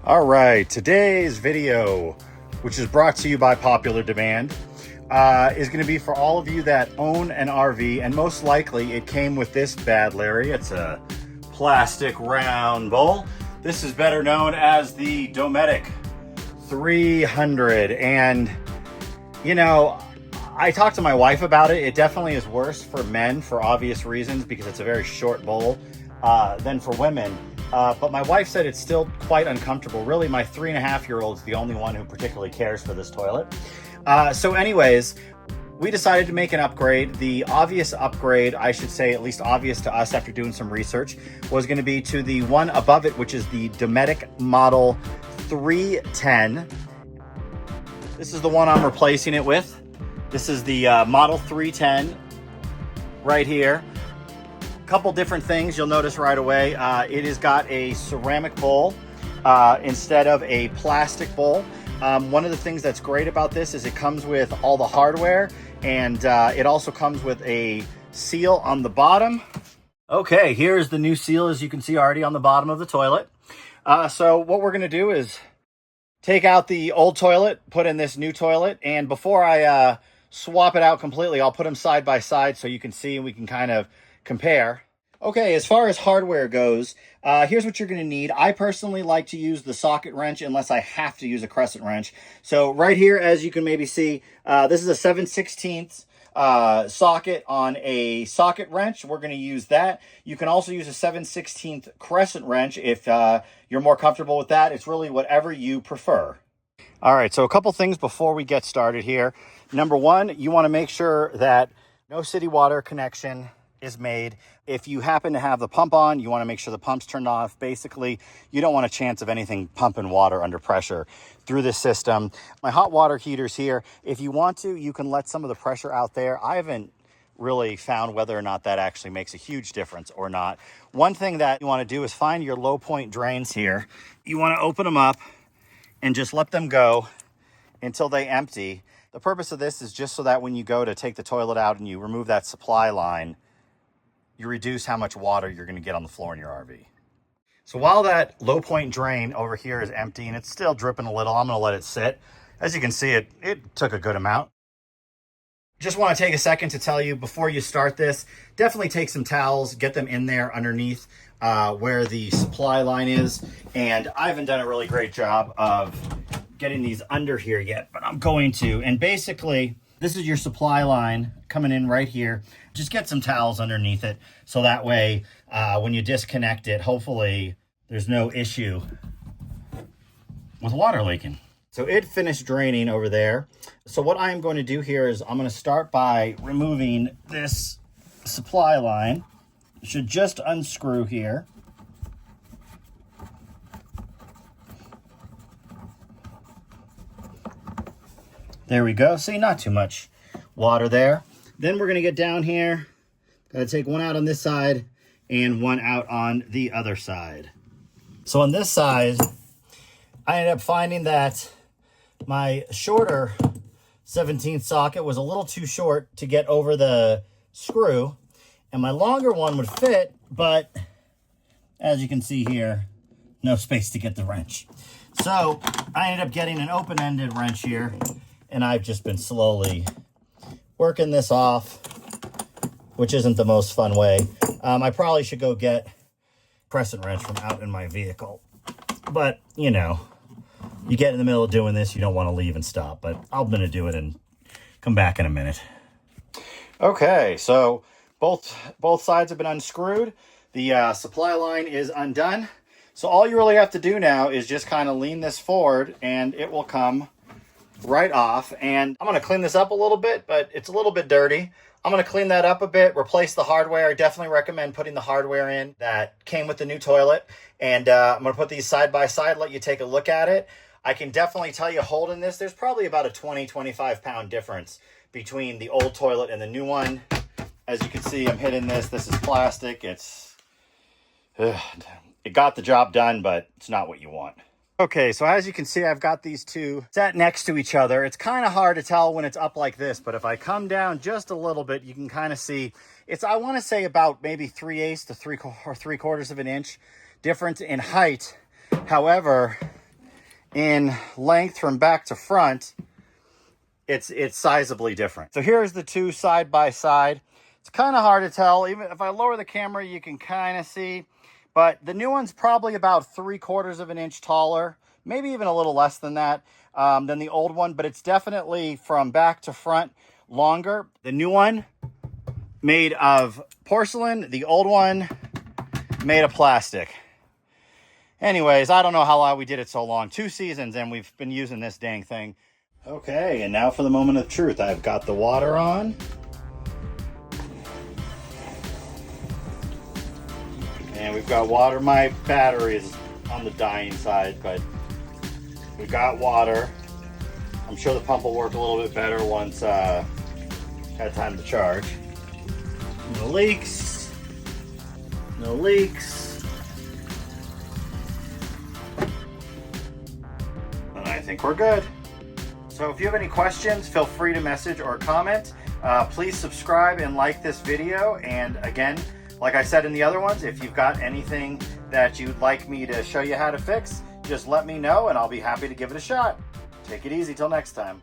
All right, today's video, which is brought to you by popular demand, is going to be for all of you that own an RV, and most likely it came with this bad Larry. It's a plastic round bowl. This is better known as the Dometic 300, and you know, I talked to my wife about it. It definitely is worse for men for obvious reasons because it's a very short bowl than for women. But my wife said it's still quite uncomfortable. Really, my 3.5-year-old is the only one who particularly cares for this toilet. So anyways, we decided to make an upgrade. The obvious upgrade, I should say, at least obvious to us after doing some research, was going to be to the one above it, which is the Dometic Model 310. This is the one I'm replacing it with. This is the Model 310 right here. Couple different things you'll notice right away. It has got a ceramic bowl instead of a plastic bowl. One of the things that's great about this is it comes with all the hardware, and it also comes with a seal on the bottom. Okay, here's the new seal, as you can see already on the bottom of the toilet. So what we're gonna do is take out the old toilet, put in this new toilet, and before I swap it out completely, I'll put them side by side so you can see and we can kind of compare. Okay, as far as hardware goes, here's what you're going to need. I personally like to use the socket wrench unless I have to use a crescent wrench. So right here, as you can maybe see, this is a 7/16 socket on a socket wrench. We're going to use that. You can also use a 7/16 crescent wrench if you're more comfortable with that. It's really whatever you prefer. All right, so a couple things before we get started here. Number one, you want to make sure that no city water connection is made. If you happen to have the pump on, you want to make sure the pump's turned off. Basically, you don't want a chance of anything pumping water under pressure through this system. My hot water heater's here. If you want to, you can let some of the pressure out there. I haven't really found whether or not that actually makes a huge difference or not. One thing that you want to do is find your low point drains here. You want to open them up and just let them go until they empty. The purpose of this is just so that when you go to take the toilet out and you remove that supply line, you reduce how much water you're going to get on the floor in your RV. So while that low point drain over here is empty and it's still dripping a little, I'm going to let it sit. As you can see, it took a good amount. Just want to take a second to tell you before you start this, definitely take some towels, get them in there underneath where the supply line is. And I haven't done a really great job of getting these under here yet, but I'm going to. And basically, this is your supply line coming in right here. Just get some towels underneath it so that way when you disconnect it, hopefully there's no issue with water leaking. So it finished draining over there. So what I'm going to do here is I'm going to start by removing this supply line. It should just unscrew here. There we go. See, not too much water there. Then we're going to get down here. Got to take one out on this side and one out on the other side. So on this side, I ended up finding that my shorter 17th socket was a little too short to get over the screw, and my longer one would fit, but as you can see here, no space to get the wrench. So I ended up getting an open-ended wrench here, and I've just been slowly working this off, which isn't the most fun way. I probably should go get a crescent wrench from out in my vehicle, but you know, you get in the middle of doing this, you don't want to leave and stop, but I'm going to do it and come back in a minute. Okay, so both sides have been unscrewed. The supply line is undone. So all you really have to do now is just kind of lean this forward and it will come right off. And I'm going to clean this up a little bit, but it's a little bit dirty. I'm going to clean that up a bit, replace the hardware. I definitely recommend putting the hardware in that came with the new toilet. And I'm going to put these side by side, let you take a look at it. I can definitely tell you holding this, there's probably about a 20-25 pound difference between the old toilet and the new one. As you can see, I'm hitting this. This is plastic. It got the job done, but it's not what you want. Okay, so as you can see, I've got these two sat next to each other. It's kind of hard to tell when it's up like this, but if I come down just a little bit, you can kind of see it's, I want to say about maybe 3/8 to 3/4 of an inch difference in height. However, in length from back to front, it's sizably different. So here's the two side by side. It's kind of hard to tell. Even if I lower the camera, you can kind of see. But the new one's probably about 3/4 of an inch taller, maybe even a little less than that, than the old one. But it's definitely from back to front longer. The new one made of porcelain, the old one made of plastic. Anyways, I don't know how long we did it so long. 2 seasons and we've been using this dang thing. Okay, and now for the moment of truth. I've got the water on. And we've got water. My battery is on the dying side, but we've got water. I'm sure the pump will work a little bit better once had time to charge. No leaks. No leaks. And I think we're good. So if you have any questions, feel free to message or comment. Please subscribe and like this video. And again, like I said in the other ones, if you've got anything that you'd like me to show you how to fix, just let me know and I'll be happy to give it a shot. Take it easy till next time.